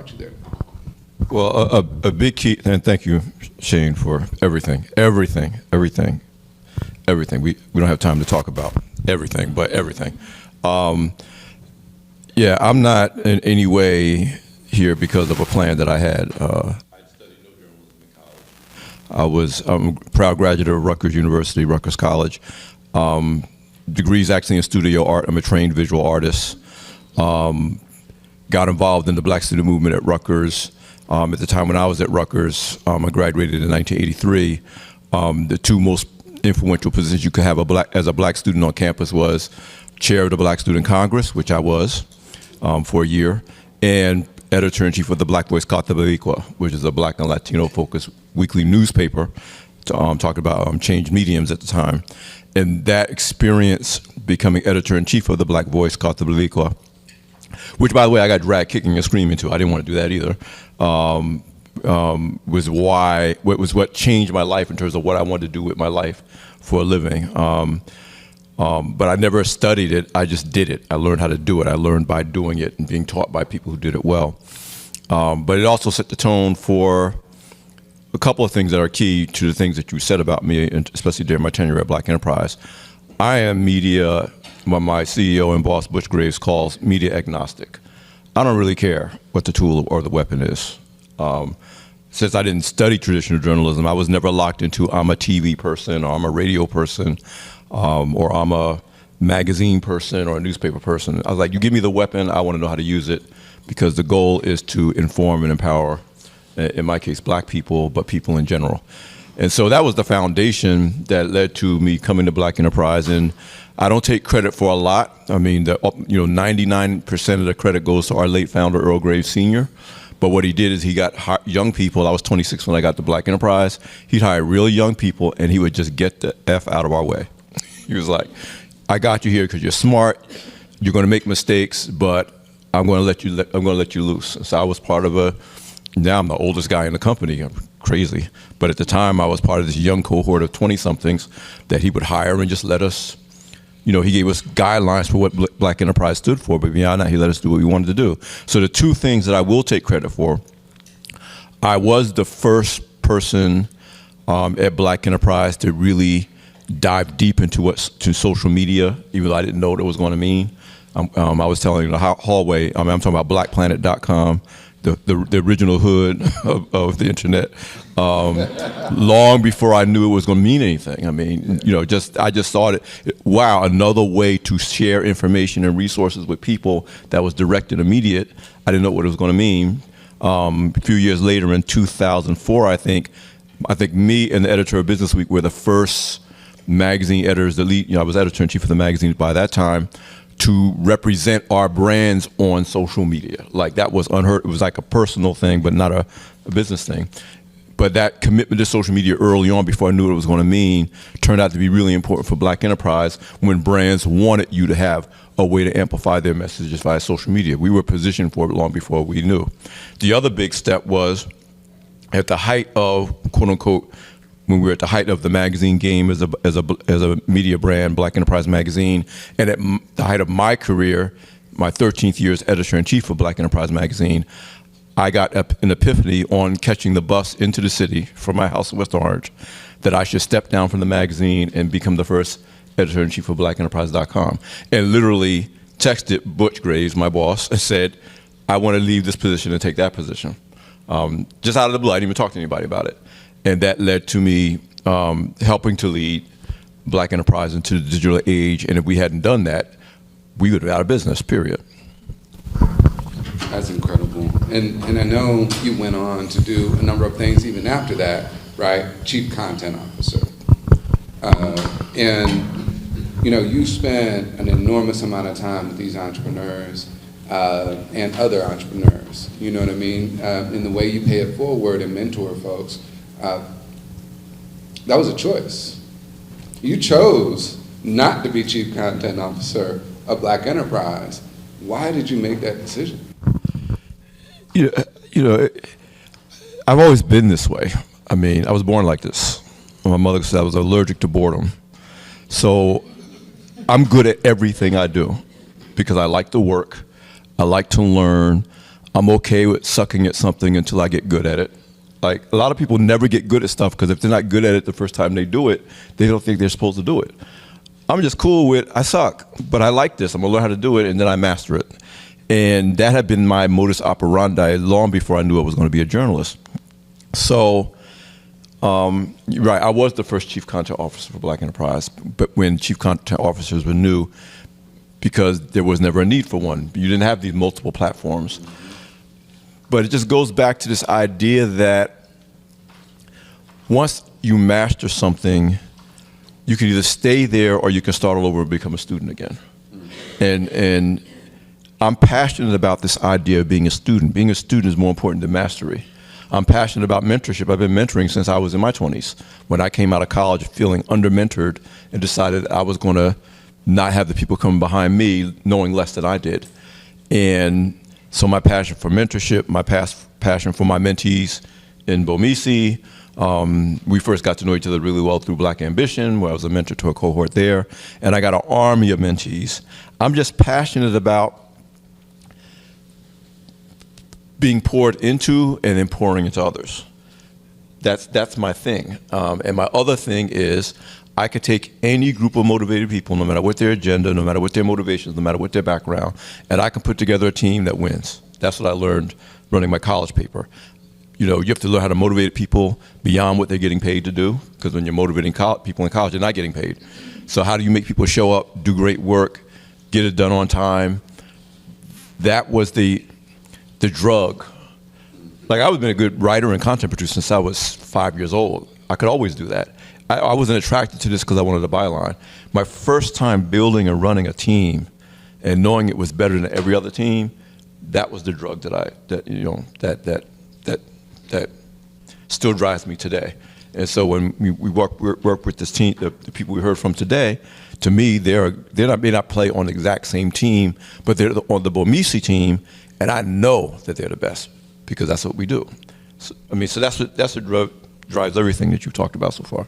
brought you there? Well, a big key, and thank you, Shane, for everything. We don't have time to talk about everything, but everything. Yeah, I'm not in any way here because of a plan that I had. I studied no journalism in college. I was a proud graduate of Rutgers University, Rutgers College. Degrees actually in studio art. I'm a trained visual artist. Got involved in the Black student movement at Rutgers. At the time when I was at Rutgers, I graduated in 1983. The two most influential positions you could have as a black student on campus was chair of the Black Student Congress, which I was for a year, and editor-in-chief of the Black Voice Carta Boricua, which is a black and Latino-focused weekly newspaper talking about changed mediums at the time. And that experience becoming editor-in-chief of the Black Voice Carta Boricua, which, by the way, I got dragged kicking and screaming to. I didn't want to do that either. Was what changed my life in terms of what I wanted to do with my life for a living. But I never studied it. I just did it. I learned how to do it. I learned by doing it and being taught by people who did it well. But it also set the tone for a couple of things that are key to the things that you said about me, and especially during my tenure at Black Enterprise. I am media, what my CEO and boss, Butch Graves, calls media agnostic. I don't really care what the tool or the weapon is. Since I didn't study traditional journalism, I was never locked into I'm a TV person or I'm a radio person or I'm a magazine person or a newspaper person. I was like, you give me the weapon, I want to know how to use it, because the goal is to inform and empower, in my case, black people, but people in general. And so that was the foundation that led to me coming to Black Enterprise. And I don't take credit for a lot. I mean, 99% of the credit goes to our late founder, Earl Graves Sr. But what he did is he got young people. I was 26 when I got to Black Enterprise. He'd hire really young people, and he would just get the F out of our way. He was like, I got you here because you're smart. You're going to make mistakes, but I'm going to let you loose. So I was part of now I'm the oldest guy in the company. I'm crazy. But at the time, I was part of this young cohort of 20-somethings that he would hire and just let us, he gave us guidelines for what Black Enterprise stood for, but beyond that, he let us do what we wanted to do. So the two things that I will take credit for, I was the first person at Black Enterprise to really dive deep into social media, even though I didn't know what it was going to mean. I was telling you the hallway, I'm talking about blackplanet.com, the original hood of the internet, long before I knew it was going to mean anything. I mean, I just thought wow, another way to share information and resources with people that was direct and immediate. I didn't know what it was going to mean. A few years later, in 2004, I think me and the editor of Business Week were the first magazine editors, the lead, I was editor-in-chief of the magazine by that time, to represent our brands on social media. Like, that was unheard. It was like a personal thing, but not a business thing. But that commitment to social media early on, before I knew what it was going to mean, turned out to be really important for Black Enterprise when brands wanted you to have a way to amplify their messages via social media. We were positioned for it long before we knew. The other big step was at the height of, quote unquote, when we were at the height of the magazine game as a media brand, Black Enterprise Magazine, and at the height of my career, my 13th year as editor-in-chief of Black Enterprise Magazine, I got an epiphany on catching the bus into the city from my house in West Orange that I should step down from the magazine and become the first editor-in-chief of blackenterprise.com, and literally texted Butch Graves, my boss, and said, I want to leave this position and take that position. Just out of the blue, I didn't even talk to anybody about it. And that led to me helping to lead Black Enterprise into the digital age. And if we hadn't done that, we would have been out of business, period. That's incredible. And I know you went on to do a number of things even after that, right? Chief Content Officer. And you spent an enormous amount of time with these entrepreneurs and other entrepreneurs, you know what I mean? In the way you pay it forward and mentor folks. That was a choice. You chose not to be Chief Content Officer of Black Enterprise. Why did you make that decision? I've always been this way. I mean, I was born like this. My mother said I was allergic to boredom. So I'm good at everything I do because I like to work. I like to learn. I'm okay with sucking at something until I get good at it. Like, a lot of people never get good at stuff because if they're not good at it the first time they do it, they don't think they're supposed to do it. I'm just cool with, I suck, but I like this. I'm gonna learn how to do it, and then I master it. And that had been my modus operandi long before I knew I was gonna be a journalist. So, you're right, I was the first chief content officer for Black Enterprise, but when chief content officers were new, because there was never a need for one. You didn't have these multiple platforms. But it just goes back to this idea that once you master something, you can either stay there or you can start all over and become a student again. And I'm passionate about this idea of being a student. Being a student is more important than mastery. I'm passionate about mentorship. I've been mentoring since I was in my 20s, when I came out of college feeling under-mentored and decided I was going to not have the people coming behind me knowing less than I did. And so my passion for mentorship, my passion for my mentees in BOMESI, we first got to know each other really well through Black Ambition, where I was a mentor to a cohort there, and I got an army of mentees. I'm just passionate about being poured into and then pouring into others. That's my thing. And my other thing is I could take any group of motivated people, no matter what their agenda, no matter what their motivations, no matter what their background, and I can put together a team that wins. That's what I learned running my college paper. You know, you have to learn how to motivate people beyond what they're getting paid to do, because when you're motivating people in college, they're not getting paid. So how do you make people show up, do great work, get it done on time? That was the drug. Like, I was been a good writer and content producer since I was 5 years old. I could always do that. I wasn't attracted to this because I wanted a byline. My first time building and running a team and knowing it was better than every other team, that was the drug that still drives me today. And so when we work with this team, the people we heard from today, to me, they may not play on the exact same team, but they're on the BOMESI team, and I know that they're the best because that's what we do. So, that's what drives everything that you've talked about so far.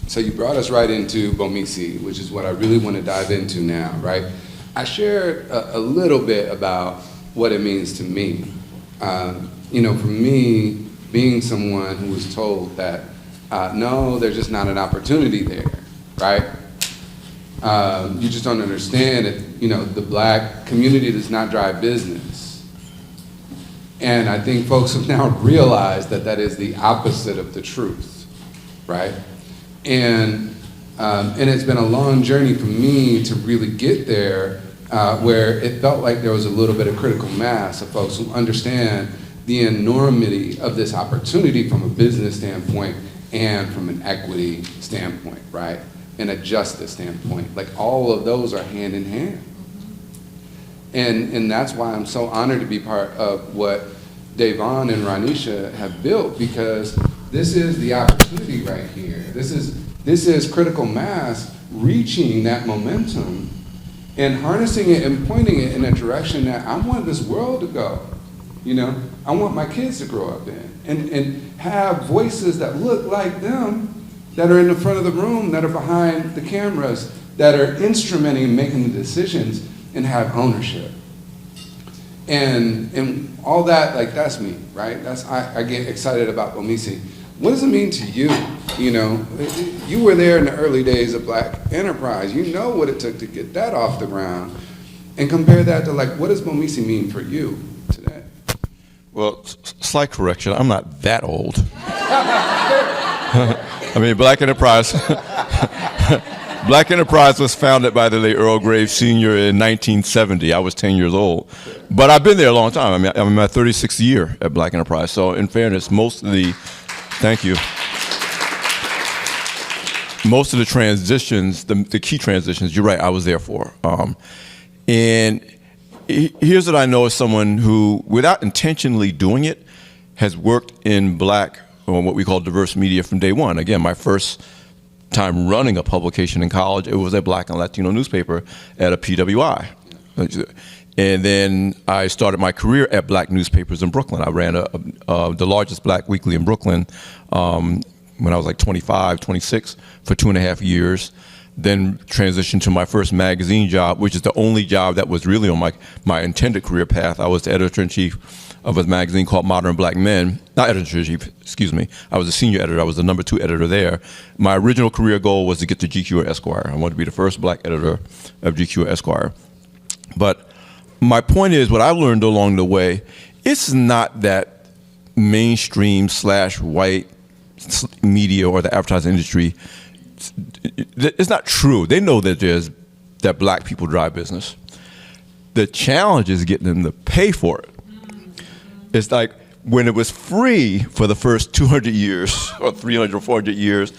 So you brought us right into BOMESI, which is what I really want to dive into now, right? I shared a little bit about what it means to me. You know, for me, being someone who was told that, no, there's just not an opportunity there, right? You just don't understand it. You know, the Black community does not drive business. And I think folks have now realized that that is the opposite of the truth, right? And it's been a long journey for me to really get there, where it felt like there was a little bit of critical mass of folks who understand the enormity of this opportunity from a business standpoint and from an equity standpoint, right? And a justice standpoint. Like, all of those are hand in hand. And that's why I'm so honored to be part of what Davon and Ranisha have built, because this is the opportunity right here. This is critical mass reaching that momentum and harnessing it and pointing it in a direction that I want this world to go. You know, I want my kids to grow up in and have voices that look like them, that are in the front of the room, that are behind the cameras, that are instrumenting and making the decisions and have ownership. And all that, like, that's me, right? I get excited about BOMESI. What does it mean to you? You know, you were there in the early days of Black Enterprise. You know what it took to get that off the ground. And compare that to, like, what does BOMESI mean for you today? Well, slight correction, I'm not that old. I mean, Black Enterprise was founded by the late Earl Graves Sr. in 1970. I was 10 years old. But I've been there a long time. I mean, I'm in my 36th year at Black Enterprise. So in fairness, most of the transitions, the key transitions, you're right, I was there for. And here's what I know as someone who, without intentionally doing it, has worked in Black, or what we call diverse media from day one. Again, my first time running a publication in college, it was a Black and Latino newspaper at a PWI. And then I started my career at Black newspapers in Brooklyn. I ran the largest Black weekly in Brooklyn when I was like 25, 26 for 2.5 years. then transitioned to my first magazine job, which is the only job that was really on my intended career path. I was the editor-in-chief of a magazine called Modern Black Men. Not editor-in-chief, excuse me. I was a senior editor. I was the #2 editor there. My original career goal was to get to GQ or Esquire. I wanted to be the first black editor of GQ or Esquire. But my point is, what I learned along the way, it's not that mainstream / white media or the advertising industry, it's not true. They know that black people drive business. The challenge is getting them to pay for it. It's like when it was free for the first 200 years or 300 or 400 years,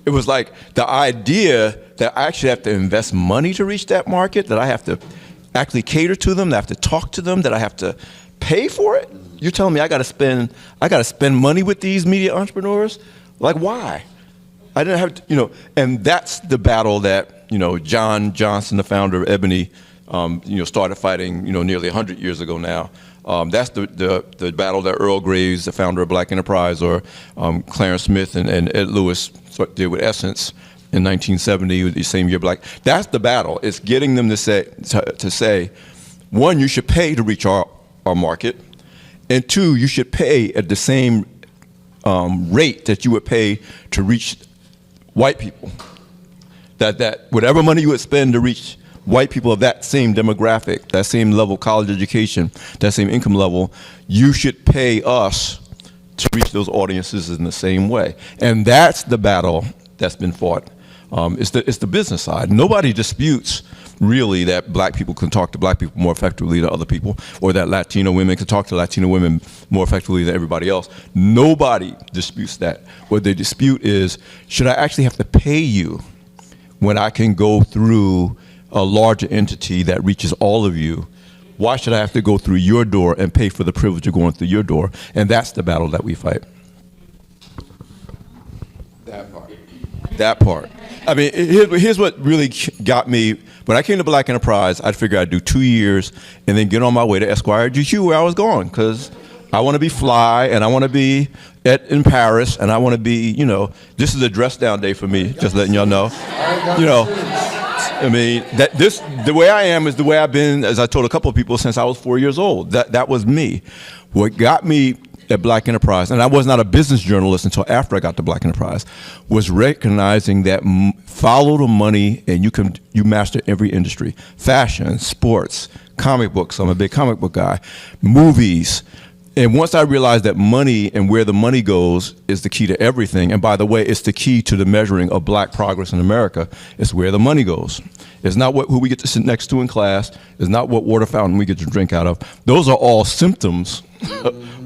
it was like the idea that I actually have to invest money to reach that market, that I have to actually cater to them, that I have to talk to them, that I have to pay for it. You're telling me I got to spend money with these media entrepreneurs? Like, why? I didn't have to, and that's the battle that, John Johnson, the founder of Ebony, started fighting, nearly 100 years ago now. That's the battle that Earl Graves, the founder of Black Enterprise, or Clarence Smith and Ed Lewis did with Essence in 1970, the same year Black. That's the battle. It's getting them to say, one, you should pay to reach our market, and two, you should pay at the same rate that you would pay to reach white people. That whatever money you would spend to reach white people of that same demographic, that same level of college education, that same income level, you should pay us to reach those audiences in the same way. And that's the battle that's been fought. It's the business side. Nobody disputes really that black people can talk to black people more effectively than other people, or that Latino women can talk to Latino women more effectively than everybody else. Nobody disputes that. What they dispute is, should I actually have to pay you when I can go through a larger entity that reaches all of you? Why should I have to go through your door and pay for the privilege of going through your door? And that's the battle that we fight. That part. I mean, here's what really got me. When I came to Black Enterprise, I figured I'd do 2 years and then get on my way to Esquire GQ, where I was going, because I want to be fly and I want to be in Paris and I want to be, this is a dress down day for me, just letting y'all know. I mean, the way I am is the way I've been, as I told a couple of people, since I was 4 years old. That was me. What got me at Black Enterprise, and I was not a business journalist until after I got to Black Enterprise, was recognizing that follow the money and you master every industry. Fashion, sports, comic books, I'm a big comic book guy, movies. And once I realized that money and where the money goes is the key to everything, and by the way, it's the key to the measuring of black progress in America, it's where the money goes. It's not who we get to sit next to in class, it's not what water fountain we get to drink out of. Those are all symptoms,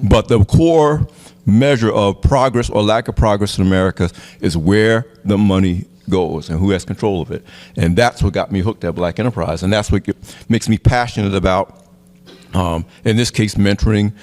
but the core measure of progress or lack of progress in America is where the money goes and who has control of it. And that's what got me hooked at Black Enterprise, and that's what makes me passionate about, in this case, mentoring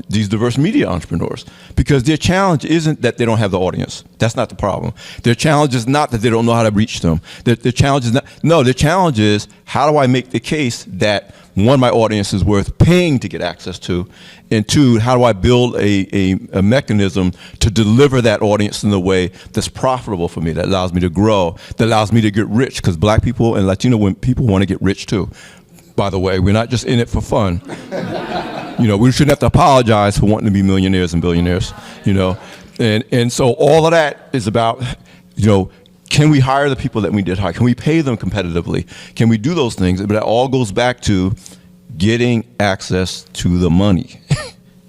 these diverse media entrepreneurs, because their challenge isn't that they don't have the audience. That's not the problem. Their challenge is not that they don't know how to reach them. Their challenge is their challenge is, how do I make the case that, one, my audience is worth paying to get access to, and two, how do I build a mechanism to deliver that audience in a way that's profitable for me, that allows me to grow, that allows me to get rich, because black people and Latino people want to get rich too. By the way, we're not just in it for fun. We shouldn't have to apologize for wanting to be millionaires and billionaires, And so all of that is about, can we hire the people that we did hire? Can we pay them competitively? Can we do those things? But it all goes back to getting access to the money,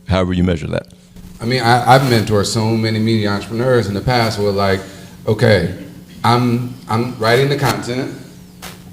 however you measure that. I mean, I've mentored so many media entrepreneurs in the past who are like, okay, I'm writing the content,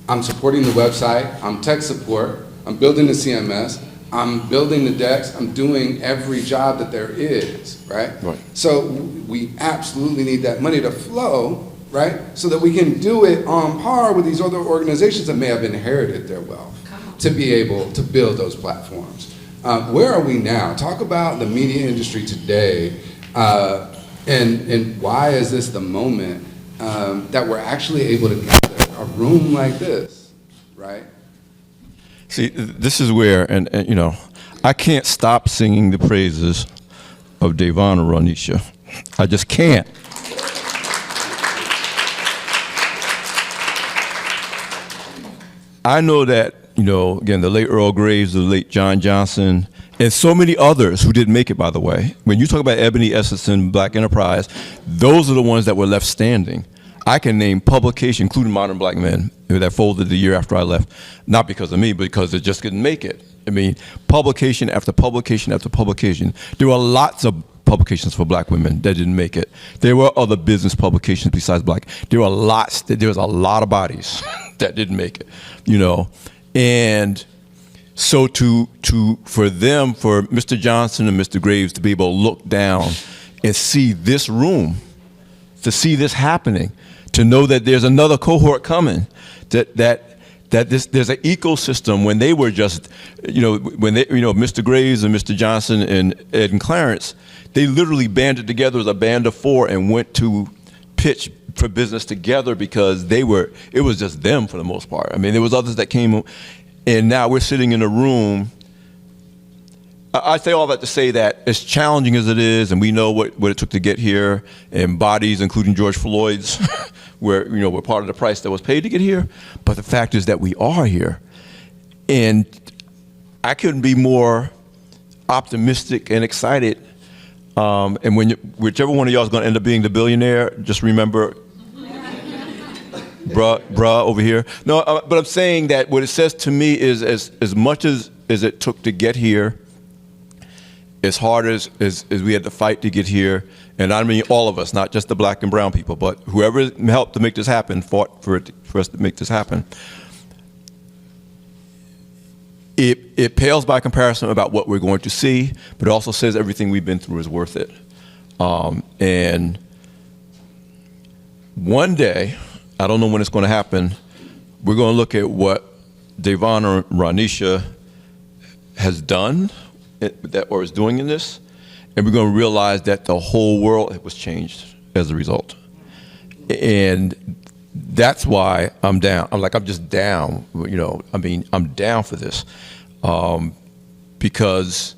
I'm supporting the website, I'm tech support, I'm building the CMS, I'm building the decks, I'm doing every job that there is, right? So we absolutely need that money to flow, right? So that we can do it on par with these other organizations that may have inherited their wealth to be able to build those platforms. Where are we now? Talk about the media industry today, and why is this the moment that we're actually able to gather a room like this, right? See, this is where, and I can't stop singing the praises of Davon or Ronisha. I just can't. I know that, again, the late Earl Graves, the late John Johnson, and so many others who didn't make it, by the way. When you talk about Ebony Esselstyn, Black Enterprise, those are the ones that were left standing. I can name publication, including Modern Black Men, that folded the year after I left, not because of me, but because they just couldn't make it. I mean, publication after publication after publication. There were lots of publications for Black women that didn't make it. There were other business publications besides Black. There was a lot of bodies that didn't make it, And so for Mr. Johnson and Mr. Graves to be able to look down and see this room, to see this happening, to know that there's another cohort coming, that there's an ecosystem. When they were just, Mr. Graves and Mr. Johnson and Ed and Clarence, they literally banded together as a band of four and went to pitch for business together because it was just them for the most part. I mean, there was others that came, and now we're sitting in a room. I say all that to say that as challenging as it is, and we know what it took to get here, and bodies, including George Floyd's, were part of the price that was paid to get here. But the fact is that we are here, and I couldn't be more optimistic and excited. And whichever one of y'all is going to end up being the billionaire, just remember, bruh over here. No, but I'm saying that what it says to me is as much as it took to get here, as hard as we had to fight to get here, and I mean all of us, not just the Black and brown people, but whoever helped to make this happen, fought for us to make this happen. It pales by comparison about what we're going to see, but it also says everything we've been through is worth it. And one day, I don't know when it's going to happen, we're going to look at what Devon or Ranisha has done or is doing in this, and we're going to realize that the whole world was changed as a result. And that's why I'm down. I'm just down, I'm down for this. Because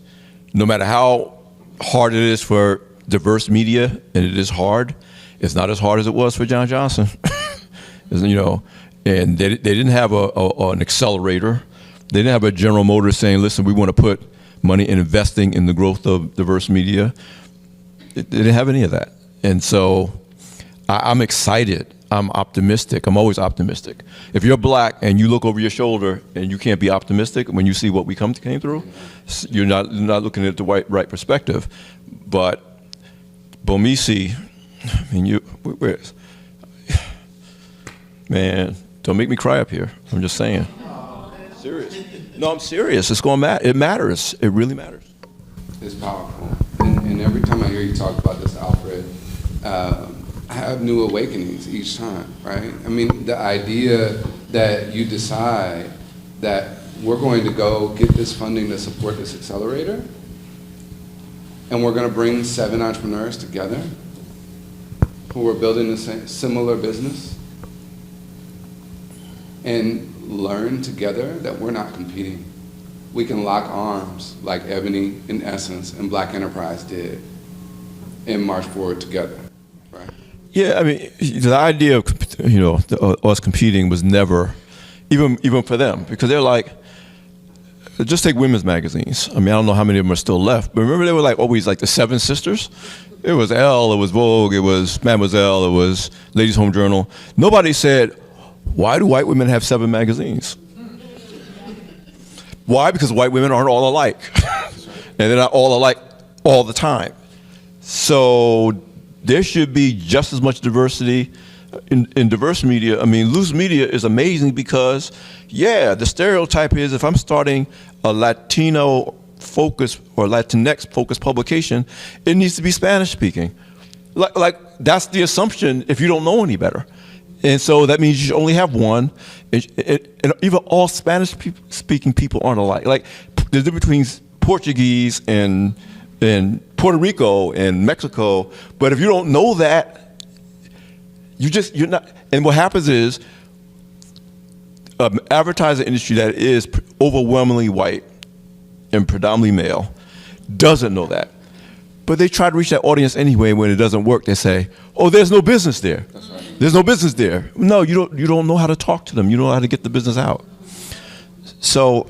no matter how hard it is for diverse media, and it is hard, it's not as hard as it was for John Johnson. And they didn't have an accelerator. They didn't have a General Motors saying, listen, we want to put money in investing in the growth of diverse media. They didn't have any of that. And so I'm excited. I'm optimistic. I'm always optimistic. If you're Black and you look over your shoulder and you can't be optimistic when you see what we came through, you're not looking at the right perspective. But BOMESI, man, don't make me cry up here. I'm just saying. Serious. No, I'm serious. It's going to matter. It matters. It really matters. It's powerful. And every time I hear you talk about this, Alfred, I have new awakenings each time, right? I mean, the idea that you decide that we're going to go get this funding to support this accelerator, and we're going to bring 7 entrepreneurs together who are building a similar business and learn together that we're not competing. We can lock arms like Ebony and Essence and Black Enterprise did and march forward together, right? Yeah, I mean, the idea of us competing was never, even for them, because they're like, just take women's magazines. I mean, I don't know how many of them are still left, but remember they were always like the 7 sisters? It was Elle, it was Vogue, it was Mademoiselle, it was Ladies' Home Journal. Nobody said, why do white women have 7 magazines? Why? Because white women aren't all alike. And they're not all alike all the time. So there should be just as much diversity in diverse media. I mean, loose media is amazing because, yeah, the stereotype is if I'm starting a Latino focus or Latinx focused publication, it needs to be Spanish speaking. Like that's the assumption if you don't know any better. And so that means you should only have one. And even all Spanish-speaking people aren't alike. Like, there's a difference between Portuguese and Puerto Rico and Mexico. But if you don't know that, you're not. And what happens is, advertising industry that is overwhelmingly white and predominantly male doesn't know that. But they try to reach that audience anyway. When it doesn't work, they say, "Oh, there's no business there." That's right. There's no business there. No, you don't know how to talk to them. You don't know how to get the business out. So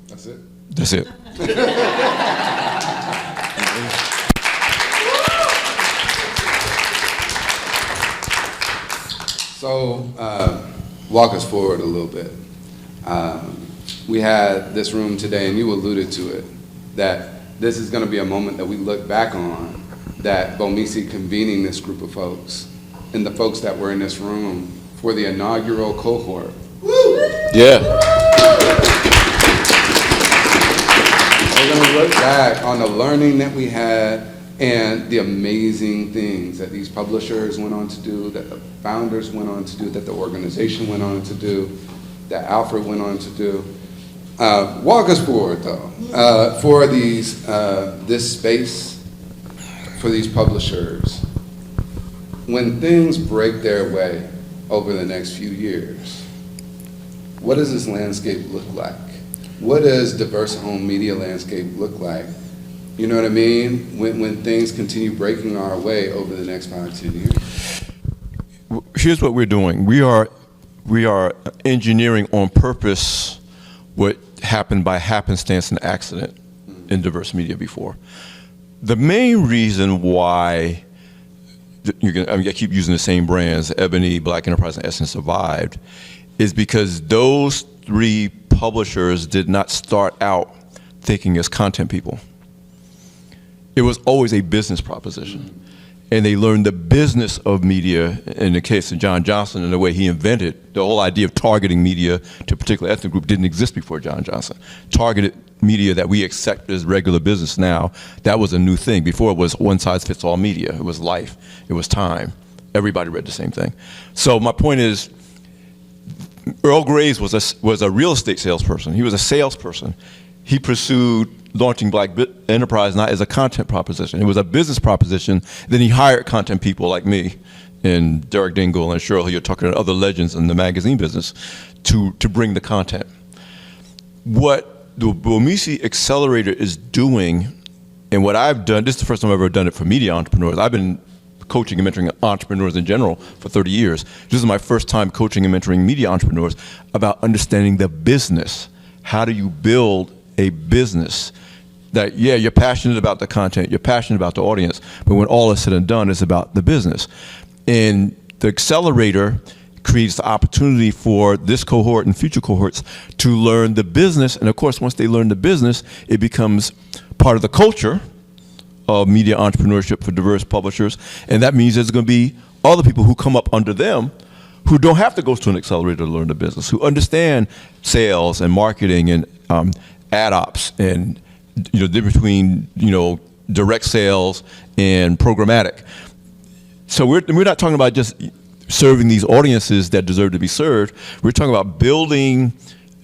That's it. that's it. So, walk us forward a little bit. We had this room today, and you alluded to it, that this is going to be a moment that we look back on, that BOMESI convening this group of folks, and the folks that were in this room for the inaugural cohort. Yeah. We're going to look back on the learning that we had and the amazing things that these publishers went on to do, that the founders went on to do, that the organization went on to do, that Alfred went on to do. Walk us forward, though, for these, this space, for these publishers. When things break their way over the next few years, what does this landscape look like? What does diverse home media landscape look like? You know what I mean? When things continue breaking our way over the next 5-10 years. Here's what we're doing. We are engineering on purpose what happened by happenstance and accident in diverse media before. The main reason why I keep using the same brands, Ebony, Black Enterprise, and Essence survived, is because those three publishers did not start out thinking as content people. It was always a business proposition. And they learned the business of media, in the case of John Johnson, and the way he invented the whole idea of targeting media to a particular ethnic group didn't exist before John Johnson. Targeted media that we accept as regular business now, that was a new thing. Before it was one size fits all media. It was life, it was time. Everybody read the same thing. So my point is, Earl Graves was a real estate salesperson. He was a salesperson. He pursued launching Black Enterprise not as a content proposition. It was a business proposition. Then he hired content people like me and Derek Dingle and Cheryl Hill Tucker and other legends in the magazine business to bring the content. What the BOMESI Accelerator is doing, and what I've done, this is the first time I've ever done it for media entrepreneurs. I've been coaching and mentoring entrepreneurs in general for 30 years. This is my first time coaching and mentoring media entrepreneurs about understanding the business. How do you build a business that, yeah, you're passionate about the content, you're passionate about the audience, but when all is said and done, it's about the business. And the Accelerator creates the opportunity for this cohort and future cohorts to learn the business. And of course, once they learn the business, it becomes part of the culture of media entrepreneurship for diverse publishers. And that means there's going to be other people who come up under them who don't have to go to an accelerator to learn the business, who understand sales and marketing and ad ops and the difference between direct sales and programmatic. So we're not talking about just serving these audiences that deserve to be served. We're talking about building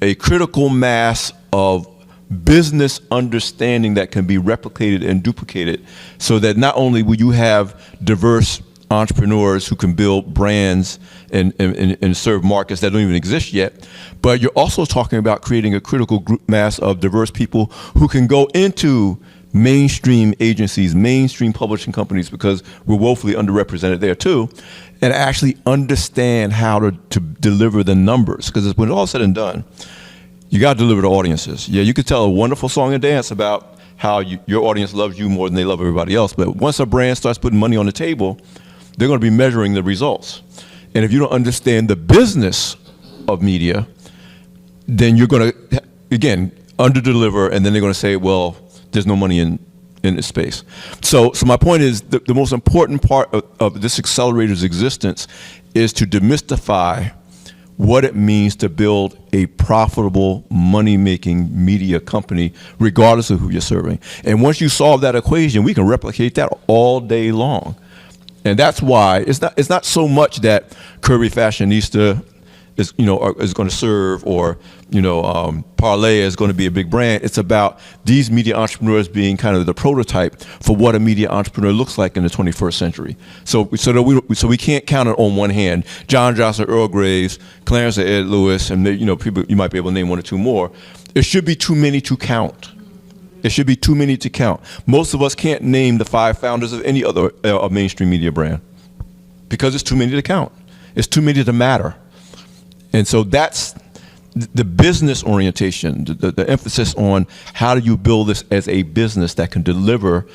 a critical mass of business understanding that can be replicated and duplicated, so that not only will you have diverse entrepreneurs who can build brands and serve markets that don't even exist yet, but you're also talking about creating a critical group mass of diverse people who can go into mainstream agencies, mainstream publishing companies, because we're woefully underrepresented there too, and actually understand how to deliver the numbers. Because when it's all said and done, you got to deliver to audiences. Yeah, you could tell a wonderful song and dance about how your audience loves you more than they love everybody else, but once a brand starts putting money on the table, they're going to be measuring the results. And if you don't understand the business of media, then you're going to, again, underdeliver, and then they're going to say, well, there's no money in this space. So my point is, the most important part of this accelerator's existence is to demystify what it means to build a profitable, money-making media company, regardless of who you're serving. And once you solve that equation, we can replicate that all day long. And that's why it's not so much that Curvy Fashionista is going to serve, or Parlay is going to be a big brand. It's about these media entrepreneurs being kind of the prototype for what a media entrepreneur looks like in the 21st century. So we can't count it on one hand. John Johnson, Earl Graves, Clarence and Ed Lewis, and people, you might be able to name one or two more. It should be too many to count. It should be too many to count. Most of us can't name the 5 founders of any other mainstream media brand because it's too many to count. It's too many to matter. And so that's the business orientation, the emphasis on how do you build this as a business that can deliver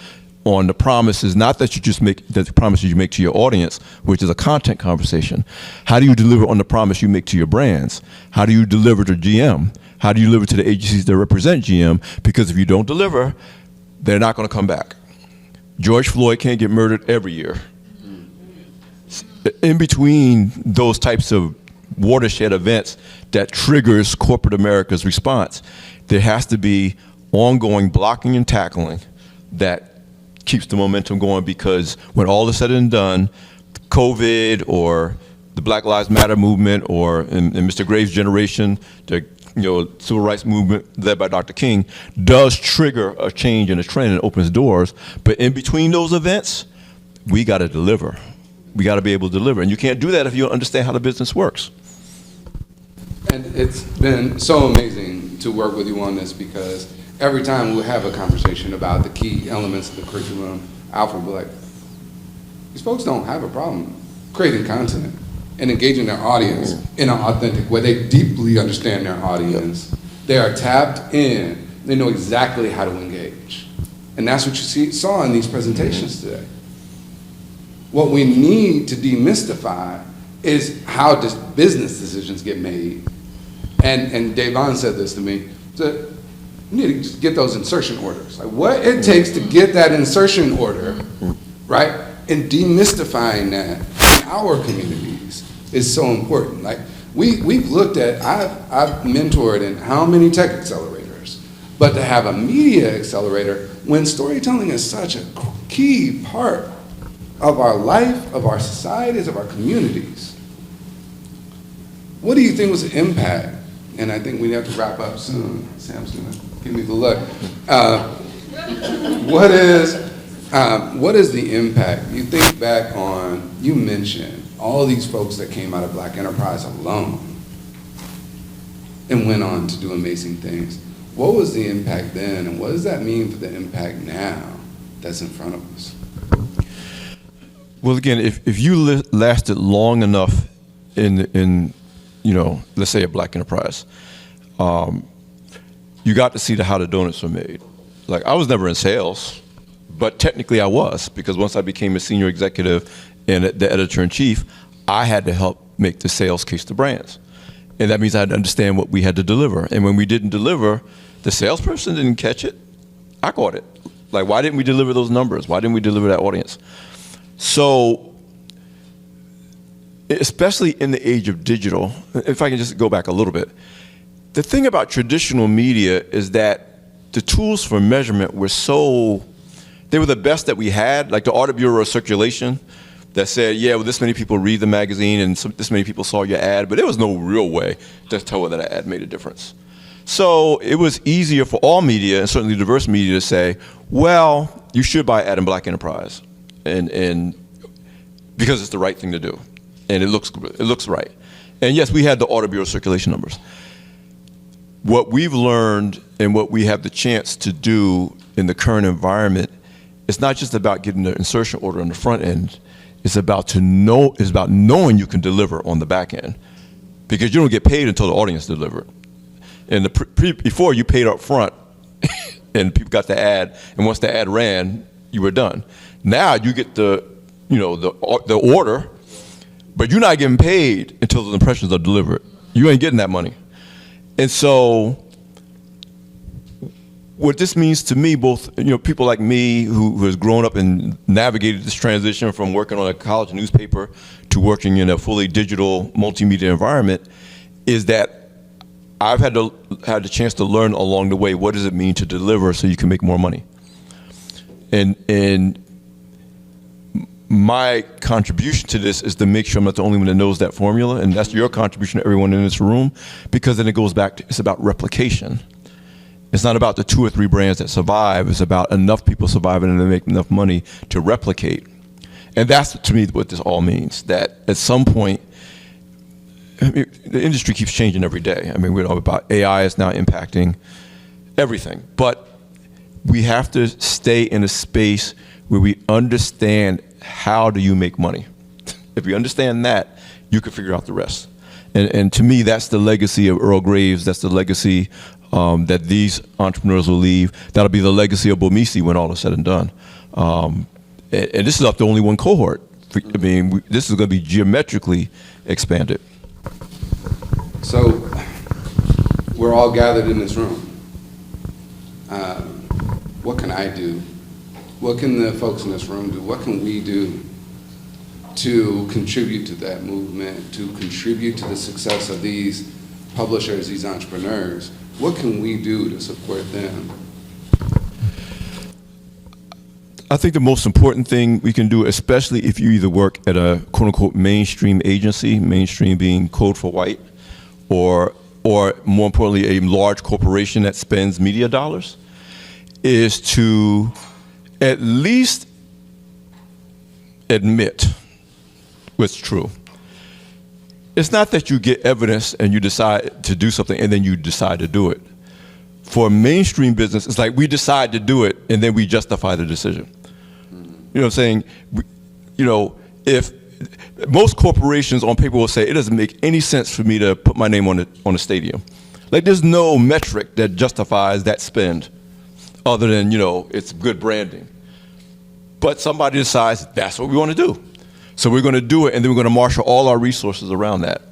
on the promises, not that you just make, the promises you make to your audience, which is a content conversation. How do you deliver on the promise you make to your brands? How do you deliver to GM? How do you deliver to the agencies that represent GM? Because if you don't deliver, they're not going to come back. George Floyd can't get murdered every year. In between those types of watershed events that triggers corporate America's response, there has to be ongoing blocking and tackling that keeps the momentum going, because when all is said and done, COVID or the Black Lives Matter movement, or in Mr. Graves' generation, the civil rights movement led by Dr. King, does trigger a change in a trend and opens doors. But in between those events, we got to deliver. We got to be able to deliver. And you can't do that if you don't understand how the business works. And it's been so amazing to work with you on this, because every time we'll have a conversation about the key elements of the curriculum, Alfred will be like, these folks don't have a problem creating content and engaging their audience in an authentic way. They deeply understand their audience. They are tapped in. They know exactly how to engage. And that's what you saw in these presentations today. What we need to demystify is how business decisions get made. And Davon said this to me, you need to just get those insertion orders. Like what it takes to get that insertion order, right? And demystifying that in our communities is so important. Like we've looked at, I've mentored in how many tech accelerators, but to have a media accelerator when storytelling is such a key part of our life, of our societies, of our communities. What do you think was the impact? And I think we have to wrap up soon. Sam's gonna give me the look. What is the impact? You think back on, you mentioned all these folks that came out of Black Enterprise alone and went on to do amazing things. What was the impact then, and what does that mean for the impact now that's in front of us? Well, again, if you lasted long enough in let's say a Black Enterprise, you got to see how the donuts were made. Like, I was never in sales, but technically I was, because once I became a senior executive and the editor-in-chief, I had to help make the sales case to brands. And that means I had to understand what we had to deliver. And when we didn't deliver, the salesperson didn't catch it. I caught it. Like, why didn't we deliver those numbers? Why didn't we deliver that audience? So, especially in the age of digital, if I can just go back a little bit, the thing about traditional media is that the tools for measurement were they were the best that we had, like the Audit Bureau circulation that said, yeah, well, this many people read the magazine and this many people saw your ad, but there was no real way to tell whether that ad made a difference. So it was easier for all media, and certainly diverse media, to say, well, you should buy an ad in Black Enterprise, and because it's the right thing to do. And it looks right. And yes, we had the Audit Bureau circulation numbers. What we've learned and what we have the chance to do in the current environment, it's not just about getting the insertion order on the front end. It's about knowing you can deliver on the back end, because you don't get paid until the audience delivers. And before, you paid up front, and people got the ad, and once the ad ran, you were done. Now you get the order, but you're not getting paid until the impressions are delivered. You ain't getting that money. And so what this means to me, both people like me who has grown up and navigated this transition from working on a college newspaper to working in a fully digital multimedia environment, is that I've had the chance to learn along the way, what does it mean to deliver so you can make more money? And my contribution to this is to make sure I'm not the only one that knows that formula, and that's your contribution to everyone in this room, because then it goes back to, it's about replication. It's not about the 2 or 3 brands that survive, it's about enough people surviving and they make enough money to replicate. And that's, to me, what this all means, that at some point, the industry keeps changing every day. I mean, we're all about AI is now impacting everything, but we have to stay in a space where we understand how do you make money. If you understand that, you can figure out the rest. And to me, that's the legacy of Earl Graves. That's the legacy that these entrepreneurs will leave. That'll be the legacy of BOMESI when all is said and done. And this is not the only one cohort. I mean, this is going to be geometrically expanded. So we're all gathered in this room. What can I do? What can the folks in this room do? What can we do to contribute to that movement, to contribute to the success of these publishers, these entrepreneurs? What can we do to support them? I think the most important thing we can do, especially if you either work at a quote-unquote mainstream agency, mainstream being code for white, or more importantly, a large corporation that spends media dollars, is to at least admit what's true. It's not that you get evidence and you decide to do something and then you decide to do it. For mainstream business, it's like we decide to do it and then we justify the decision. You know what I'm saying? You know, if most corporations on paper will say it doesn't make any sense for me to put my name on a stadium. Like there's no metric that justifies that spend other than, you know, it's good branding. But somebody decides that's what we want to do. So we're going to do it, and then we're going to marshal all our resources around that.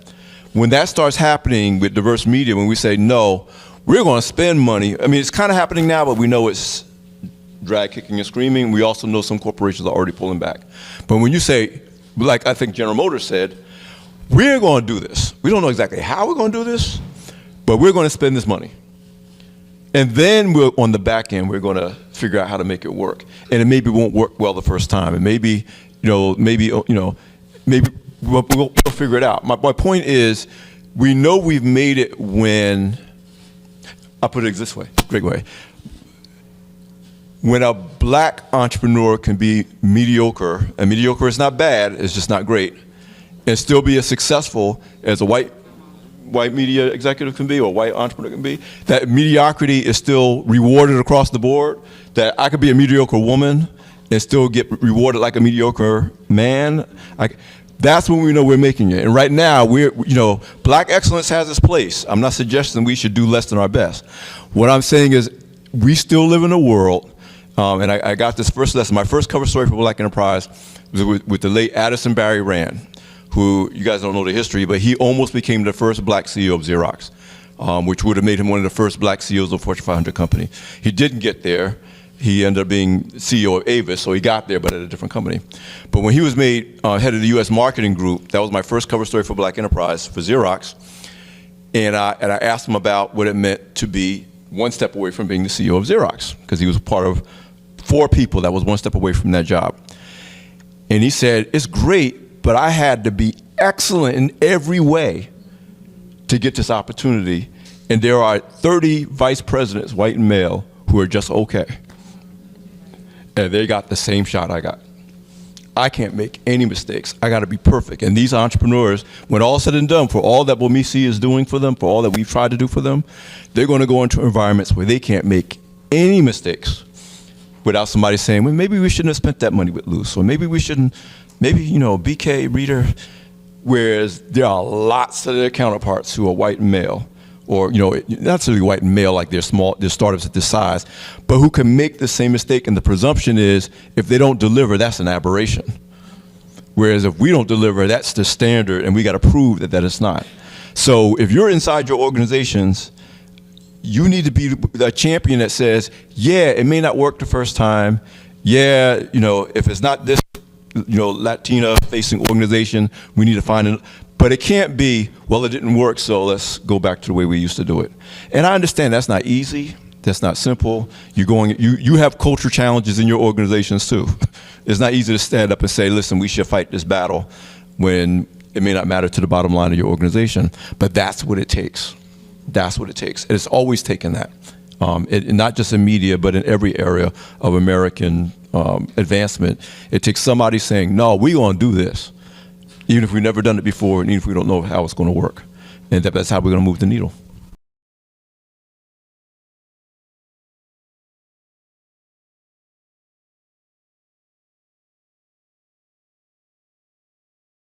When that starts happening with diverse media, when we say, no, we're going to spend money. I mean, it's kind of happening now, but we know it's drag kicking and screaming. We also know some corporations are already pulling back. But when you say, like I think General Motors said, we're going to do this. We don't know exactly how we're going to do this, but we're going to spend this money. And then we're on the back end, we're going to figure out how to make it work. And it maybe won't work well the first time. And maybe, maybe we'll figure it out. My point is, we know we've made it when, I'll put it this way, great way. When a black entrepreneur can be mediocre, and mediocre is not bad, it's just not great, and still be as successful as a white media executive can be, or white entrepreneur can be, that mediocrity is still rewarded across the board, that I could be a mediocre woman and still get rewarded like a mediocre man. That's when we know we're making it. And right now, black excellence has its place. I'm not suggesting we should do less than our best. What I'm saying is we still live in a world, and I got this first lesson. My first cover story for Black Enterprise was with the late Addison Barry Rand, who you guys don't know the history, but he almost became the first black CEO of Xerox, which would have made him one of the first black CEOs of a Fortune 500 company. He didn't get there. He ended up being CEO of Avis, so he got there, but at a different company. But when he was made head of the U.S. marketing group, that was my first cover story for Black Enterprise for Xerox, and I asked him about what it meant to be one step away from being the CEO of Xerox, because he was part of 4 people that was one step away from that job. And he said, it's great, but I had to be excellent in every way to get this opportunity. And there are 30 vice presidents, white and male, who are just okay. And they got the same shot I got. I can't make any mistakes. I got to be perfect. And these entrepreneurs, when all said and done, for all that BOMESI is doing for them, for all that we've tried to do for them, they're going to go into environments where they can't make any mistakes without somebody saying, well, maybe we shouldn't have spent that money with Luce, or maybe we shouldn't. Maybe, BK, Reader, whereas there are lots of their counterparts who are white and male, or, not necessarily white and male like they're startups at this size, but who can make the same mistake, and the presumption is if they don't deliver, that's an aberration. Whereas if we don't deliver, that's the standard, and we got to prove that it's not. So if you're inside your organizations, you need to be a champion that says, yeah, it may not work the first time. Yeah, if it's not this, Latina-facing organization, we need to find it. But it can't be, well, it didn't work, so let's go back to the way we used to do it. And I understand that's not easy. That's not simple. You have culture challenges in your organizations too. It's not easy to stand up and say, listen, we should fight this battle when it may not matter to the bottom line of your organization. But that's what it takes. That's what it takes. And it's always taken that. Not just in media, but in every area of American advancement. It takes somebody saying, no, we're going to do this, even if we've never done it before, and even if we don't know how it's going to work. And that's how we're going to move the needle.